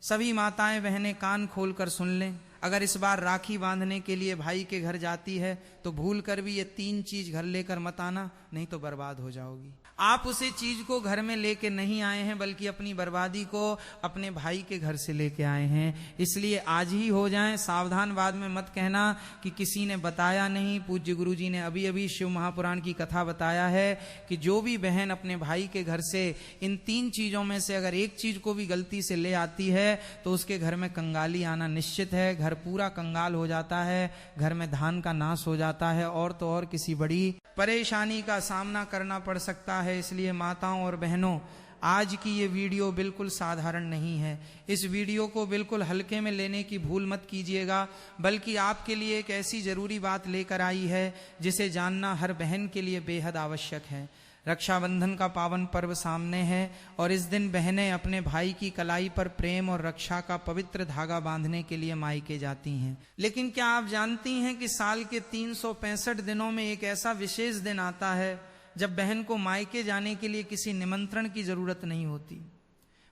सभी माताएं बहनें कान खोलकर सुन लें, अगर इस बार राखी बांधने के लिए भाई के घर जाती है तो भूल कर भी ये 3 चीज घर लेकर मत आना, नहीं तो बर्बाद हो जाओगी। आप उसे चीज को घर में लेके नहीं आए हैं, बल्कि अपनी बर्बादी को अपने भाई के घर से लेके आए हैं। इसलिए आज ही हो जाएं, सावधान। बाद में मत कहना कि किसी ने बताया नहीं। पूज्य गुरु जी ने अभी अभी शिव महापुराण की कथा बताया है कि जो भी बहन अपने भाई के घर से इन 3 चीजों में से अगर एक चीज को भी गलती से ले आती है तो उसके घर में कंगाली आना निश्चित है। घर पूरा कंगाल हो जाता है, घर में धान का नाश हो जाता है, और तो और किसी बड़ी परेशानी का सामना करना पड़ सकता है। इसलिए माताओं और बहनों, आज की ये वीडियो बिल्कुल साधारण नहीं है। इस वीडियो को बिल्कुल हल्के में लेने की भूल मत कीजिएगा, बल्कि आपके लिए एक ऐसी जरूरी बात लेकर आई है जिसे जानना हर बहन के लिए बेहद आवश्यक है। रक्षाबंधन का पावन पर्व सामने है और इस दिन बहनें अपने भाई की कलाई पर प्रेम और रक्षा का पवित्र धागा बांधने के लिए मायके जाती हैं। लेकिन क्या आप जानती हैं कि साल के 365 दिनों में एक ऐसा विशेष दिन आता है जब बहन को मायके जाने के लिए किसी निमंत्रण की जरूरत नहीं होती,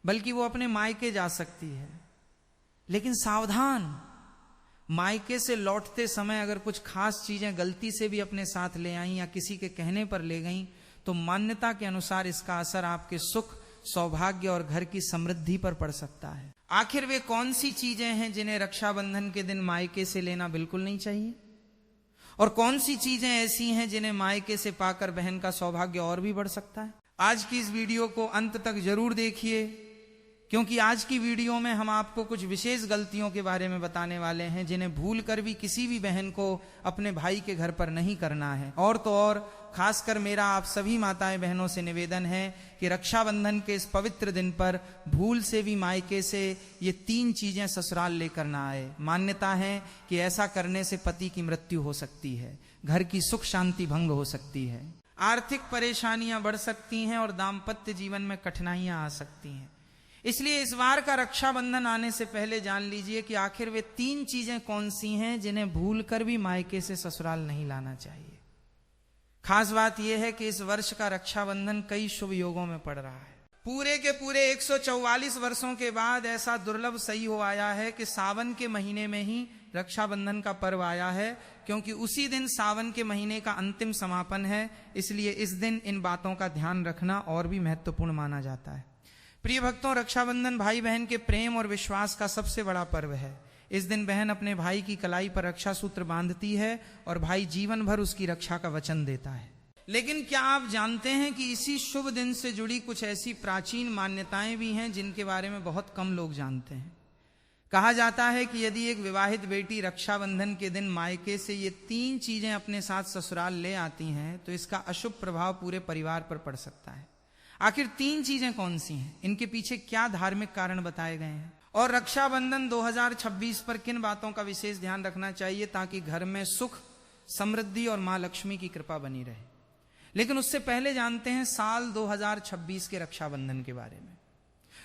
बल्कि वो अपने मायके जा सकती है। लेकिन सावधान, मायके से लौटते समय अगर कुछ खास चीजें गलती से भी अपने साथ ले आई या किसी के कहने पर ले गई तो मान्यता के अनुसार इसका असर आपके सुख, सौभाग्य और घर की समृद्धि पर पड़ सकता है। आखिर वे कौन सी चीजें हैं जिन्हें रक्षाबंधन के दिन मायके से लेना बिल्कुल नहीं चाहिए, और कौन सी चीजें ऐसी हैं जिन्हें मायके से पाकर बहन का सौभाग्य और भी बढ़ सकता है? आज की इस वीडियो को अंत तक जरूर देखिए, क्योंकि आज की वीडियो में हम आपको कुछ विशेष गलतियों के बारे में बताने वाले हैं जिन्हें भूल कर भी किसी भी बहन को अपने भाई के घर पर नहीं करना है। और तो और खासकर मेरा आप सभी माताएं बहनों से निवेदन है कि रक्षाबंधन के इस पवित्र दिन पर भूल से भी मायके से ये 3 चीजें ससुराल लेकर ना आए। मान्यता है कि ऐसा करने से पति की मृत्यु हो सकती है, घर की सुख शांति भंग हो सकती है, आर्थिक परेशानियां बढ़ सकती हैं और दाम्पत्य जीवन में कठिनाइयां आ सकती हैं। इसलिए इस बार का रक्षाबंधन आने से पहले जान लीजिए कि आखिर वे 3 चीजें कौन सी हैं जिन्हें भूल कर भी मायके से ससुराल नहीं लाना चाहिए। खास बात यह है कि इस वर्ष का रक्षाबंधन कई शुभ योगों में पड़ रहा है। पूरे के पूरे 144 वर्षों के बाद ऐसा दुर्लभ सही हो आया है कि सावन के महीने में ही रक्षाबंधन का पर्व आया है, क्योंकि उसी दिन सावन के महीने का अंतिम समापन है। इसलिए इस दिन इन बातों का ध्यान रखना और भी महत्वपूर्ण माना जाता है। प्रिय भक्तों, रक्षाबंधन भाई बहन के प्रेम और विश्वास का सबसे बड़ा पर्व है। इस दिन बहन अपने भाई की कलाई पर रक्षा सूत्र बांधती है और भाई जीवन भर उसकी रक्षा का वचन देता है। लेकिन क्या आप जानते हैं कि इसी शुभ दिन से जुड़ी कुछ ऐसी प्राचीन मान्यताएं भी हैं जिनके बारे में बहुत कम लोग जानते हैं। कहा जाता है कि यदि एक विवाहित बेटी रक्षाबंधन के दिन मायके से ये 3 चीजें अपने साथ ससुराल ले आती हैं तो इसका अशुभ प्रभाव पूरे परिवार पर पड़ सकता है। आखिर 3 चीजें कौन सी हैं, इनके पीछे क्या धार्मिक कारण बताए गए हैं, और रक्षाबंधन 2026 पर किन बातों का विशेष ध्यान रखना चाहिए ताकि घर में सुख, समृद्धि और मां लक्ष्मी की कृपा बनी रहे। लेकिन उससे पहले जानते हैं साल 2026 के रक्षाबंधन के बारे में।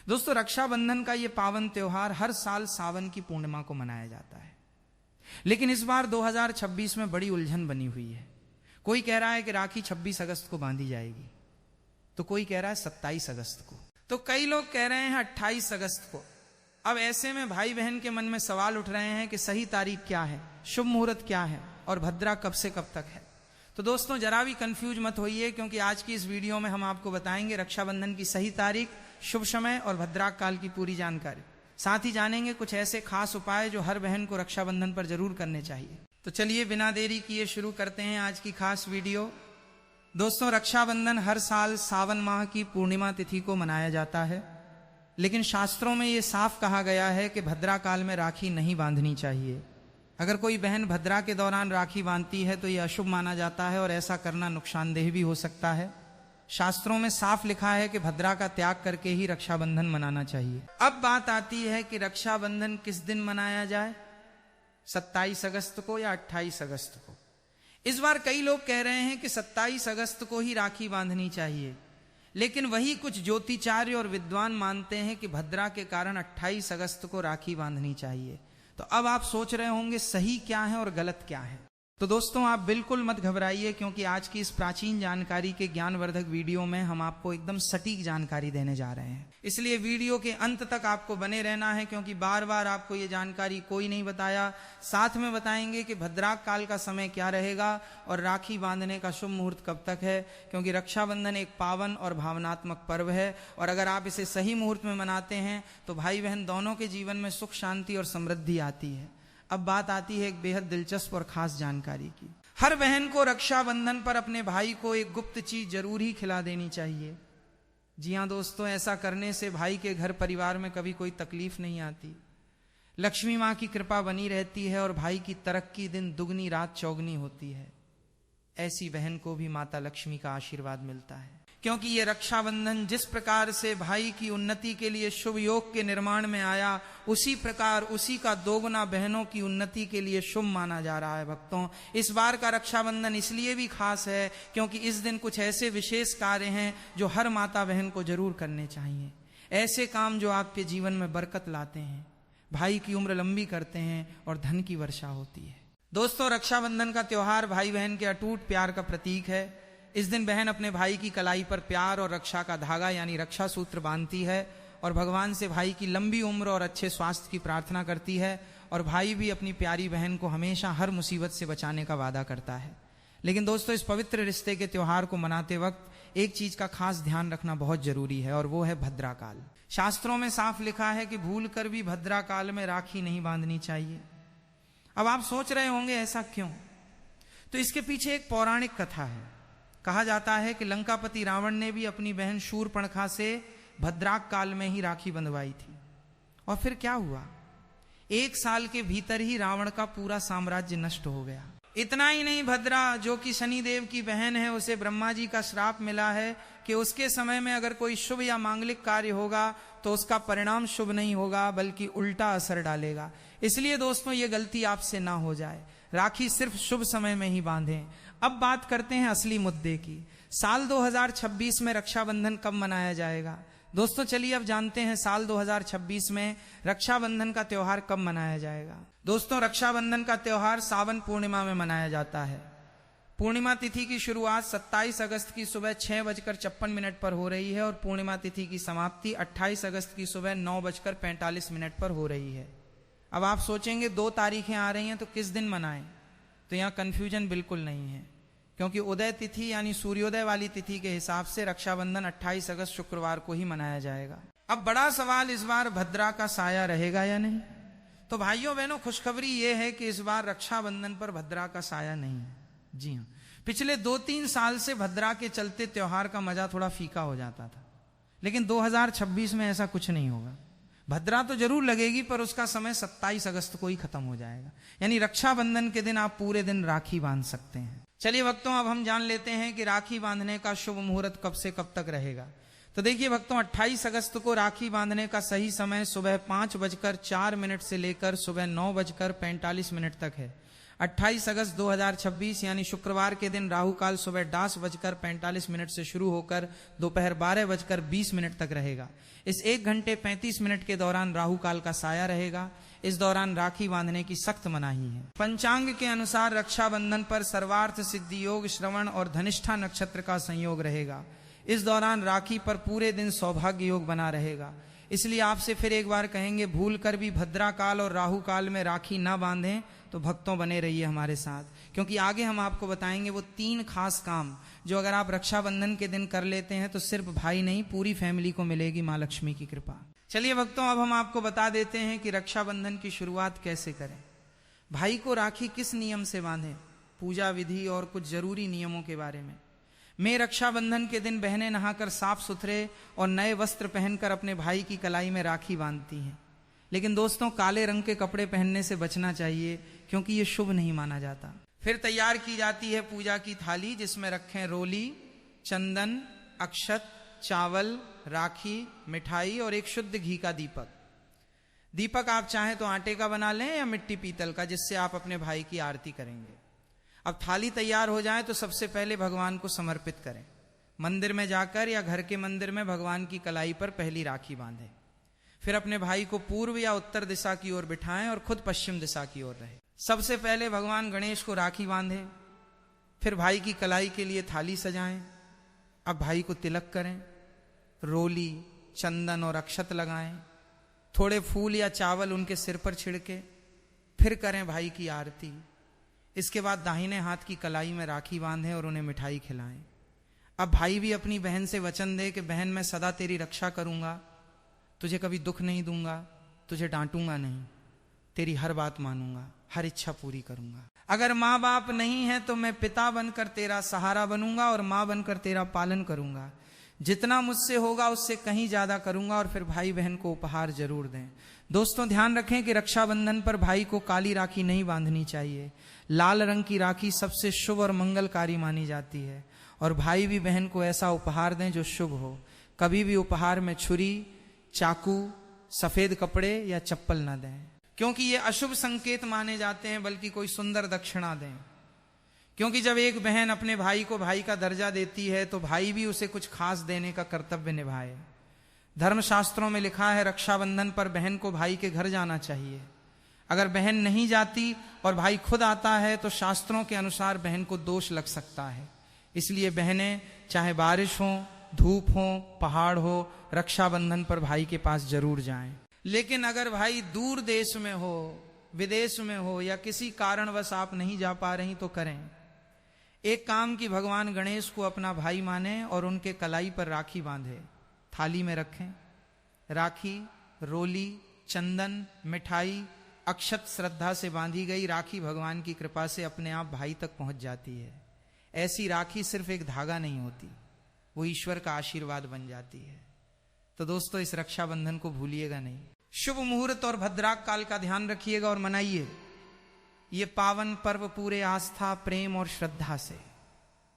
दोस्तों, रक्षाबंधन का यह पावन त्योहार हर साल सावन की पूर्णिमा को मनाया जाता है, लेकिन इस बार 2026 में बड़ी उलझन बनी हुई है। कोई कह रहा है कि राखी 26 अगस्त को बांधी जाएगी, तो कोई कह रहा है 27 अगस्त को, तो कई लोग कह रहे हैं 28 अगस्त को। अब ऐसे में भाई बहन के मन में सवाल उठ रहे हैं कि सही तारीख क्या है, शुभ मुहूर्त क्या है और भद्रा कब से कब तक है। तो दोस्तों, जरा भी कंफ्यूज मत होइए, क्योंकि आज की इस वीडियो में हम आपको बताएंगे रक्षाबंधन की सही तारीख, शुभ समय और भद्रा काल की पूरी जानकारी। साथ ही जानेंगे कुछ ऐसे खास उपाय जो हर बहन को रक्षाबंधन पर जरूर करने चाहिए। तो चलिए बिना देरी किए शुरू करते हैं आज की खास वीडियो। दोस्तों, रक्षाबंधन हर साल सावन माह की पूर्णिमा तिथि को मनाया जाता है, लेकिन शास्त्रों में यह साफ कहा गया है कि भद्रा काल में राखी नहीं बांधनी चाहिए। अगर कोई बहन भद्रा के दौरान राखी बांधती है तो यह अशुभ माना जाता है और ऐसा करना नुकसानदेह भी हो सकता है। शास्त्रों में साफ लिखा है कि भद्रा का त्याग करके ही रक्षाबंधन मनाना चाहिए। अब बात आती है कि रक्षाबंधन किस दिन मनाया जाए, 27 अगस्त को या 28 अगस्त को। इस बार कई लोग कह रहे हैं कि 27 अगस्त को ही राखी बांधनी चाहिए, लेकिन वही कुछ ज्योतिचार्य और विद्वान मानते हैं कि भद्रा के कारण 28 अगस्त को राखी बांधनी चाहिए। तो अब आप सोच रहे होंगे सही क्या है और गलत क्या है। तो दोस्तों आप बिल्कुल मत घबराइए, क्योंकि आज की इस प्राचीन जानकारी के ज्ञानवर्धक वीडियो में हम आपको एकदम सटीक जानकारी देने जा रहे हैं। इसलिए वीडियो के अंत तक आपको बने रहना है, क्योंकि बार बार आपको ये जानकारी कोई नहीं बताया। साथ में बताएंगे कि भद्राक काल का समय क्या रहेगा और राखी बांधने का शुभ मुहूर्त कब तक है, क्योंकि रक्षाबंधन एक पावन और भावनात्मक पर्व है और अगर आप इसे सही मुहूर्त में मनाते हैं तो भाई बहन दोनों के जीवन में सुख, शांति और समृद्धि आती है। अब बात आती है एक बेहद दिलचस्प और खास जानकारी की। हर बहन को रक्षाबंधन पर अपने भाई को एक गुप्त चीज जरूर ही खिला देनी चाहिए। जी हाँ दोस्तों, ऐसा करने से भाई के घर परिवार में कभी कोई तकलीफ नहीं आती, लक्ष्मी माँ की कृपा बनी रहती है और भाई की तरक्की दिन दुगनी रात चौगनी होती है। ऐसी बहन को भी माता लक्ष्मी का आशीर्वाद मिलता है, क्योंकि ये रक्षाबंधन जिस प्रकार से भाई की उन्नति के लिए शुभ योग के निर्माण में आया, उसी प्रकार उसी का दोगुना बहनों की उन्नति के लिए शुभ माना जा रहा है। भक्तों, इस बार का रक्षाबंधन इसलिए भी खास है क्योंकि इस दिन कुछ ऐसे विशेष कार्य हैं जो हर माता बहन को जरूर करने चाहिए। ऐसे काम जो आपके जीवन में बरकत लाते हैं, भाई की उम्र लंबी करते हैं और धन की वर्षा होती है। दोस्तों, रक्षाबंधन का त्योहार भाई बहन के अटूट प्यार का प्रतीक है। इस दिन बहन अपने भाई की कलाई पर प्यार और रक्षा का धागा यानी रक्षा सूत्र बांधती है और भगवान से भाई की लंबी उम्र और अच्छे स्वास्थ्य की प्रार्थना करती है। और भाई भी अपनी प्यारी बहन को हमेशा हर मुसीबत से बचाने का वादा करता है। लेकिन दोस्तों, इस पवित्र रिश्ते के त्योहार को मनाते वक्त एक चीज का खास ध्यान रखना बहुत जरूरी है और वो है भद्राकाल। शास्त्रों में साफ लिखा है कि भूल कर भी भद्राकाल में राखी नहीं बांधनी चाहिए। अब आप सोच रहे होंगे ऐसा क्यों? तो इसके पीछे एक पौराणिक कथा है। कहा जाता है कि लंकापति रावण ने भी अपनी बहन शूर्पणखा से भद्राक काल में ही राखी बंधवाई थी। और फिर क्या हुआ? 1 साल के भीतर ही रावण का पूरा साम्राज्य नष्ट हो गया। इतना ही नहीं, भद्रा जो कि शनिदेव की बहन है, उसे ब्रह्मा जी का श्राप मिला है कि उसके समय में अगर कोई शुभ या मांगलिक कार्य होगा तो उसका परिणाम शुभ नहीं होगा बल्कि उल्टा असर डालेगा। इसलिए दोस्तों, ये गलती आपसे ना हो जाए, राखी सिर्फ शुभ समय में ही बांधें। अब बात करते हैं असली मुद्दे की। साल 2026 में रक्षाबंधन कब मनाया जाएगा? दोस्तों चलिए अब जानते हैं साल 2026 में रक्षाबंधन का त्योहार कब मनाया जाएगा। दोस्तों, रक्षाबंधन का त्योहार सावन पूर्णिमा में मनाया जाता है। पूर्णिमा तिथि की शुरुआत 27 अगस्त की सुबह 6:56 पर हो रही है और पूर्णिमा तिथि की समाप्ति 28 अगस्त की सुबह 9:45 पर हो रही है। अब आप सोचेंगे 2 तारीखें आ रही हैं तो किस दिन मनाएं? तो यहाँ कंफ्यूजन बिल्कुल नहीं है, क्योंकि उदय तिथि यानी सूर्योदय वाली तिथि के हिसाब से रक्षाबंधन 28 अगस्त शुक्रवार को ही मनाया जाएगा। अब बड़ा सवाल, इस बार भद्रा का साया रहेगा या नहीं? तो भाइयों बहनों, खुशखबरी ये है कि इस बार रक्षाबंधन पर भद्रा का साया नहीं है। जी हाँ, पिछले 2-3 साल से भद्रा के चलते त्योहार का मजा थोड़ा फीका हो जाता था, लेकिन 2026 में ऐसा कुछ नहीं होगा। भद्रा तो जरूर लगेगी, पर उसका समय 27 अगस्त को ही खत्म हो जाएगा, यानी रक्षाबंधन के दिन आप पूरे दिन राखी बांध सकते हैं। चलिए भक्तों, अब हम जान लेते हैं कि राखी बांधने का शुभ मुहूर्त कब से कब तक रहेगा। तो देखिए भक्तों, 28 अगस्त को राखी बांधने का सही समय सुबह 5:04 से लेकर सुबह 9:45 तक है। 28 अगस्त 2026 यानी शुक्रवार के दिन राहु काल सुबह 10:45 से शुरू होकर दोपहर 12:20 तक रहेगा। इस 1 घंटे 35 मिनट के दौरान राहु काल का साया रहेगा। इस दौरान राखी बांधने की सख्त मनाही है। पंचांग के अनुसार रक्षाबंधन पर सर्वार्थ सिद्धि योग, श्रवण और धनिष्ठा नक्षत्र का संयोग रहेगा। इस दौरान राखी पर पूरे दिन सौभाग्य योग बना रहेगा। इसलिए आपसे फिर एक बार कहेंगे, भूल कर भी भद्रा काल और राहु काल में राखी ना बांधें। तो भक्तों बने रहिए हमारे साथ, क्योंकि आगे हम आपको बताएंगे वो 3 खास काम जो अगर आप रक्षाबंधन के दिन कर लेते हैं तो सिर्फ भाई नहीं, पूरी फैमिली को मिलेगी माँ लक्ष्मी की कृपा। चलिए भक्तों, अब हम आपको बता देते हैं कि रक्षाबंधन की शुरुआत कैसे करें। भाई को राखी किस नियम से बांधें, पूजा विधि और कुछ जरूरी नियमों के बारे में रक्षाबंधन के दिन बहनें नहाकर साफ सुथरे और नए वस्त्र पहनकर अपने भाई की कलाई में राखी बांधती हैं। लेकिन दोस्तों, काले रंग के कपड़े पहनने से बचना चाहिए, क्योंकि ये शुभ नहीं माना जाता। फिर तैयार की जाती है पूजा की थाली, जिसमें रखें रोली, चंदन, अक्षत, चावल, राखी, मिठाई और एक शुद्ध घी का दीपक। दीपक आप चाहें तो आटे का बना लें या मिट्टी पीतल का, जिससे आप अपने भाई की आरती करेंगे। अब थाली तैयार हो जाए तो सबसे पहले भगवान को समर्पित करें। मंदिर में जाकर या घर के मंदिर में भगवान की कलाई पर पहली राखी बांधें। फिर अपने भाई को पूर्व या उत्तर दिशा की ओर बिठाएं और खुद पश्चिम दिशा की ओर रहे। सबसे पहले भगवान गणेश को राखी बांधे, फिर भाई की कलाई के लिए थाली सजाएं, अब भाई को तिलक करें, रोली, चंदन और अक्षत लगाएं, थोड़े फूल या चावल उनके सिर पर छिड़के, फिर करें भाई की आरती। इसके बाद दाहिने हाथ की कलाई में राखी बांधें और उन्हें मिठाई खिलाएं। अब भाई भी अपनी बहन से वचन दे कि बहन मैं सदा तेरी रक्षा करूंगा, तुझे कभी दुख नहीं दूंगा, तुझे डांटूंगा नहीं, तेरी हर बात मानूंगा, हर इच्छा पूरी करूंगा। अगर माँ बाप नहीं है तो मैं पिता बनकर तेरा सहारा बनूंगा और माँ बनकर तेरा पालन करूंगा। जितना मुझसे होगा उससे कहीं ज्यादा करूंगा। और फिर भाई बहन को उपहार जरूर दें। दोस्तों ध्यान रखें कि रक्षाबंधन पर भाई को काली राखी नहीं बांधनी चाहिए। लाल रंग की राखी सबसे शुभ और मंगलकारी मानी जाती है। और भाई भी बहन को ऐसा उपहार दें जो शुभ हो। कभी भी उपहार में छुरी, चाकू, सफेद कपड़े या चप्पल न दें, क्योंकि ये अशुभ संकेत माने जाते हैं। बल्कि कोई सुंदर दक्षिणा दें, क्योंकि जब एक बहन अपने भाई को भाई का दर्जा देती है तो भाई भी उसे कुछ खास देने का कर्तव्य निभाए। धर्मशास्त्रों में लिखा है रक्षाबंधन पर बहन को भाई के घर जाना चाहिए। अगर बहन नहीं जाती और भाई खुद आता है तो शास्त्रों के अनुसार बहन को दोष लग सकता है। इसलिए बहनें चाहे बारिश हो, धूप हो, पहाड़ हो, रक्षाबंधन पर भाई के पास जरूर जाएं। लेकिन अगर भाई दूर देश में हो, विदेश में हो या किसी कारणवश आप नहीं जा पा रही तो करें एक काम कि भगवान गणेश को अपना भाई माने और उनके कलाई पर राखी बांधे, थाली में रखें। राखी, रोली, चंदन, मिठाई, अक्षत श्रद्धा से बांधी गई राखी भगवान की कृपा से अपने आप भाई तक पहुंच जाती है। ऐसी राखी सिर्फ एक धागा नहीं होती, वो ईश्वर का आशीर्वाद बन जाती है। तो दोस्तों इस रक्षाबंधन को भूलिएगा नहीं। शुभ मुहूर्त और भद्राक काल का ध्यान रखिएगा और मनाइए ये पावन पर्व पूरे आस्था, प्रेम और श्रद्धा से।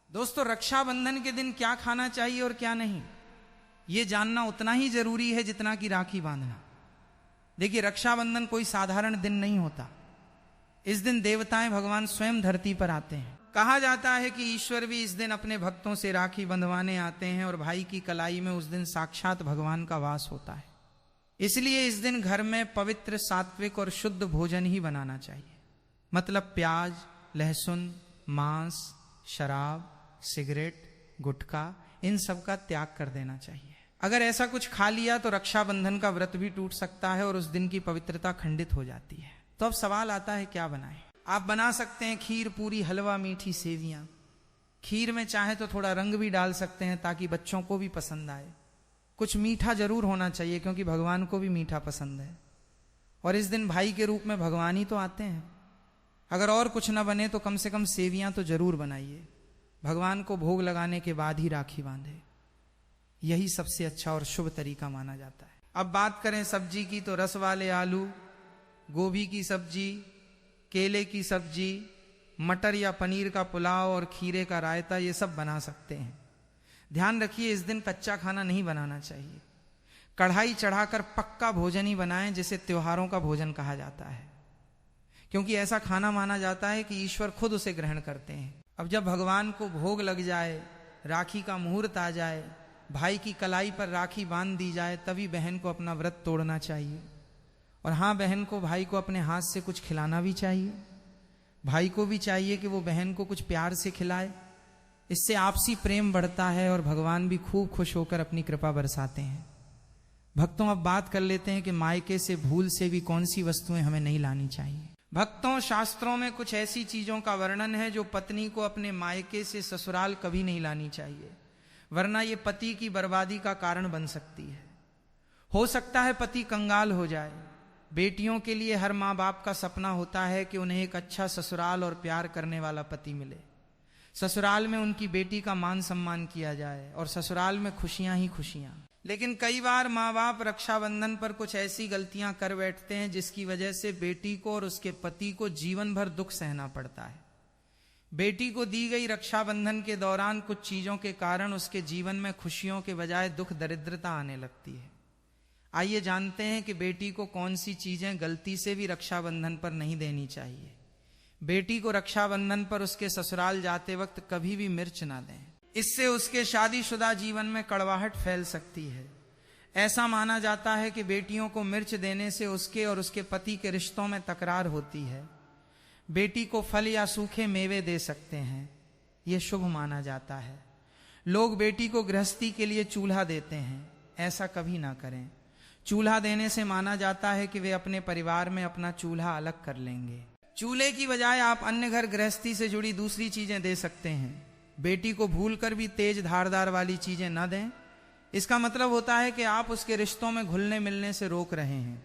दोस्तों रक्षाबंधन के दिन क्या खाना चाहिए और क्या नहीं, ये जानना उतना ही जरूरी है जितना कि राखी बांधना। देखिए रक्षाबंधन कोई साधारण दिन नहीं होता। इस दिन देवताएं भगवान स्वयं धरती पर आते हैं। कहा जाता है कि ईश्वर भी इस दिन अपने भक्तों से राखी बंधवाने आते हैं और भाई की कलाई में उस दिन साक्षात भगवान का वास होता है। इसलिए इस दिन घर में पवित्र, सात्विक और शुद्ध भोजन ही बनाना चाहिए। मतलब प्याज, लहसुन, मांस, शराब, सिगरेट, गुटखा, इन सब का त्याग कर देना चाहिए। अगर ऐसा कुछ खा लिया तो रक्षाबंधन का व्रत भी टूट सकता है और उस दिन की पवित्रता खंडित हो जाती है। तो अब सवाल आता है क्या बनाएं। आप बना सकते हैं खीर, पूरी, हलवा, मीठी सेवियां। खीर में चाहे तो थोड़ा रंग भी डाल सकते हैं ताकि बच्चों को भी पसंद आए। कुछ मीठा जरूर होना चाहिए क्योंकि भगवान को भी मीठा पसंद है। और इस दिन भाई के रूप में भगवान ही तो आते हैं। अगर और कुछ ना बने तो कम से कम सेवियां तो जरूर बनाइए। भगवान को भोग लगाने के बाद ही राखी बांधे, यही सबसे अच्छा और शुभ तरीका माना जाता है। अब बात करें सब्जी की तो रस वाले आलू, गोभी की सब्जी, केले की सब्जी, मटर या पनीर का पुलाव और खीरे का रायता, ये सब बना सकते हैं। ध्यान रखिए इस दिन कच्चा खाना नहीं बनाना चाहिए। कढ़ाई चढ़ाकर पक्का भोजन ही बनाएं, जिसे त्योहारों का भोजन कहा जाता है, क्योंकि ऐसा खाना माना जाता है कि ईश्वर खुद उसे ग्रहण करते हैं। अब जब भगवान को भोग लग जाए, राखी का मुहूर्त आ जाए, भाई की कलाई पर राखी बांध दी जाए, तभी बहन को अपना व्रत तोड़ना चाहिए। और हाँ, बहन को भाई को अपने हाथ से कुछ खिलाना भी चाहिए। भाई को भी चाहिए कि वो बहन को कुछ प्यार से खिलाए। इससे आपसी प्रेम बढ़ता है और भगवान भी खूब खुश होकर अपनी कृपा बरसाते हैं। भक्तों अब बात कर लेते हैं कि मायके से भूल से भी कौन सी वस्तुएं हमें नहीं लानी चाहिए। भक्तों शास्त्रों में कुछ ऐसी चीजों का वर्णन है जो पत्नी को अपने मायके से ससुराल कभी नहीं लानी चाहिए, वरना ये पति की बर्बादी का कारण बन सकती है। हो सकता है पति कंगाल हो जाए। बेटियों के लिए हर माँ बाप का सपना होता है कि उन्हें एक अच्छा ससुराल और प्यार करने वाला पति मिले। ससुराल में उनकी बेटी का मान सम्मान किया जाए और ससुराल में खुशियां ही खुशियां। लेकिन कई बार माँ बाप रक्षाबंधन पर कुछ ऐसी गलतियां कर बैठते हैं जिसकी वजह से बेटी को और उसके पति को जीवन भर दुख सहना पड़ता है। बेटी को दी गई रक्षाबंधन के दौरान कुछ चीजों के कारण उसके जीवन में खुशियों के बजाय दुख, दरिद्रता आने लगती है। आइए जानते हैं कि बेटी को कौन सी चीजें गलती से भी रक्षाबंधन पर नहीं देनी चाहिए। बेटी को रक्षाबंधन पर उसके ससुराल जाते वक्त कभी भी मिर्च ना दें। इससे उसके शादीशुदा जीवन में कड़वाहट फैल सकती है। ऐसा माना जाता है कि बेटियों को मिर्च देने से उसके और उसके पति के रिश्तों में तकरार होती है। बेटी को फल या सूखे मेवे दे सकते हैं, यह शुभ माना जाता है। लोग बेटी को गृहस्थी के लिए चूल्हा देते हैं, ऐसा कभी ना करें। चूल्हा देने से माना जाता है कि वे अपने परिवार में अपना चूल्हा अलग कर लेंगे। चूल्हे की बजाय आप अन्य घर गृहस्थी से जुड़ी दूसरी चीजें दे सकते हैं। बेटी को भूलकर भी तेज धारदार वाली चीजें न दें। इसका मतलब होता है कि आप उसके रिश्तों में घुलने मिलने से रोक रहे हैं।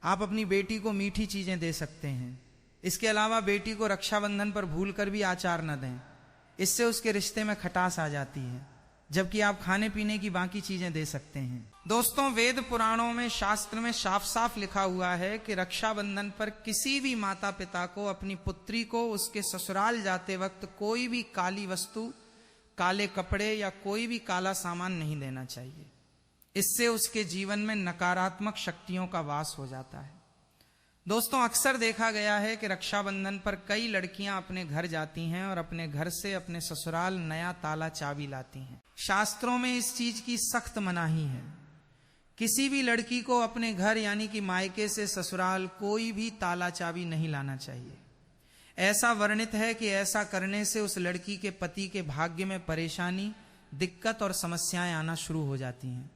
आप अपनी बेटी को मीठी चीजें दे सकते हैं। इसके अलावा बेटी को रक्षाबंधन पर भूलकर भी आचार न दें, इससे उसके रिश्ते में खटास आ जाती है। जबकि आप खाने पीने की बाकी चीजें दे सकते हैं। दोस्तों, वेद पुराणों में, शास्त्र में साफ साफ लिखा हुआ है कि रक्षाबंधन पर किसी भी माता पिता को अपनी पुत्री को उसके ससुराल जाते वक्त कोई भी काली वस्तु, काले कपड़े या कोई भी काला सामान नहीं देना चाहिए। इससे उसके जीवन में नकारात्मक शक्तियों का वास हो जाता है। दोस्तों, अक्सर देखा गया है कि रक्षाबंधन पर कई लड़कियां अपने घर जाती हैं और अपने घर से अपने ससुराल नया ताला चाबी लाती हैं। शास्त्रों में इस चीज की सख्त मनाही है। किसी भी लड़की को अपने घर यानी कि मायके से ससुराल कोई भी ताला चाबी नहीं लाना चाहिए। ऐसा वर्णित है कि ऐसा करने से उस लड़की के पति के भाग्य में परेशानी, दिक्कत और समस्याएं आना शुरू हो जाती हैं।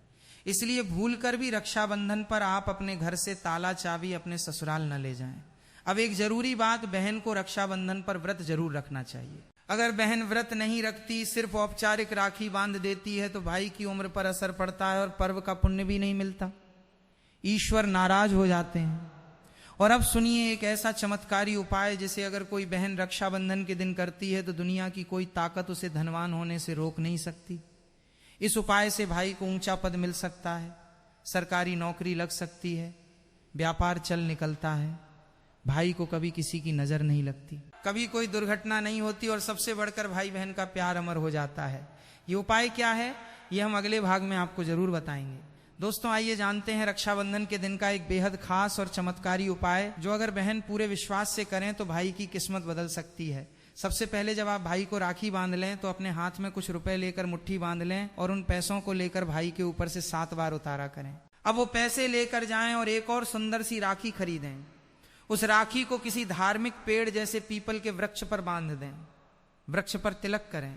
इसलिए भूलकर भी रक्षाबंधन पर आप अपने घर से ताला चाबी अपने ससुराल न ले जाएं। अब एक जरूरी बात, बहन को रक्षाबंधन पर व्रत जरूर रखना चाहिए। अगर बहन व्रत नहीं रखती, सिर्फ औपचारिक राखी बांध देती है, तो भाई की उम्र पर असर पड़ता है और पर्व का पुण्य भी नहीं मिलता। ईश्वर नाराज हो जाते हैं। और अब सुनिए एक ऐसा चमत्कारी उपाय जिसे अगर कोई बहन रक्षाबंधन के दिन करती है तो दुनिया की कोई ताकत उसे धनवान होने से रोक नहीं सकती। इस उपाय से भाई को ऊंचा पद मिल सकता है, सरकारी नौकरी लग सकती है, व्यापार चल निकलता है, भाई को कभी किसी की नजर नहीं लगती, कभी कोई दुर्घटना नहीं होती और सबसे बढ़कर भाई बहन का प्यार अमर हो जाता है। ये उपाय क्या है, ये हम अगले भाग में आपको जरूर बताएंगे। दोस्तों, आइए जानते हैं रक्षाबंधन के दिन का एक बेहद खास और चमत्कारी उपाय, जो अगर बहन पूरे विश्वास से करें तो भाई की किस्मत बदल सकती है। सबसे पहले जब आप भाई को राखी बांध लें तो अपने हाथ में कुछ रुपए लेकर मुट्ठी बांध लें और उन पैसों को लेकर भाई के ऊपर से 7 बार उतारा करें। अब वो पैसे लेकर जाएं और एक और सुंदर सी राखी खरीदें। उस राखी को किसी धार्मिक पेड़ जैसे पीपल के वृक्ष पर बांध दें। वृक्ष पर तिलक करें,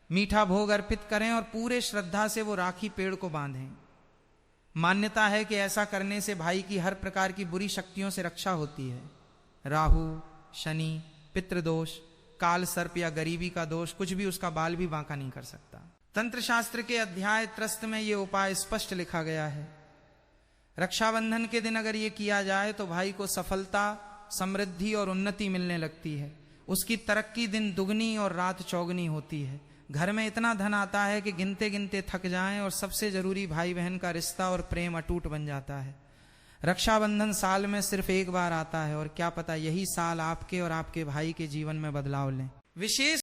मीठा भोग अर्पित करें और पूरे श्रद्धा से वो राखी पेड़ को बांधें। मान्यता है कि ऐसा करने से भाई की हर प्रकार की बुरी शक्तियों से रक्षा होती है। राहु, शनि, पितृदोष, काल सर्प या गरीबी का दोष, कुछ भी उसका बाल भी बांका नहीं कर सकता। तंत्र शास्त्र के अध्याय त्रस्त में यह उपाय स्पष्ट लिखा गया है। रक्षाबंधन के दिन अगर ये किया जाए तो भाई को सफलता, समृद्धि और उन्नति मिलने लगती है। उसकी तरक्की दिन दुगनी और रात चौगनी होती है। घर में इतना धन आता है कि गिनते गिनते थक जाएं और सबसे जरूरी भाई बहन का रिश्ता और प्रेम अटूट बन जाता है। रक्षाबंधन साल में सिर्फ एक बार आता है और क्या पता यही साल आपके और आपके भाई के जीवन में बदलाव लें। विशेष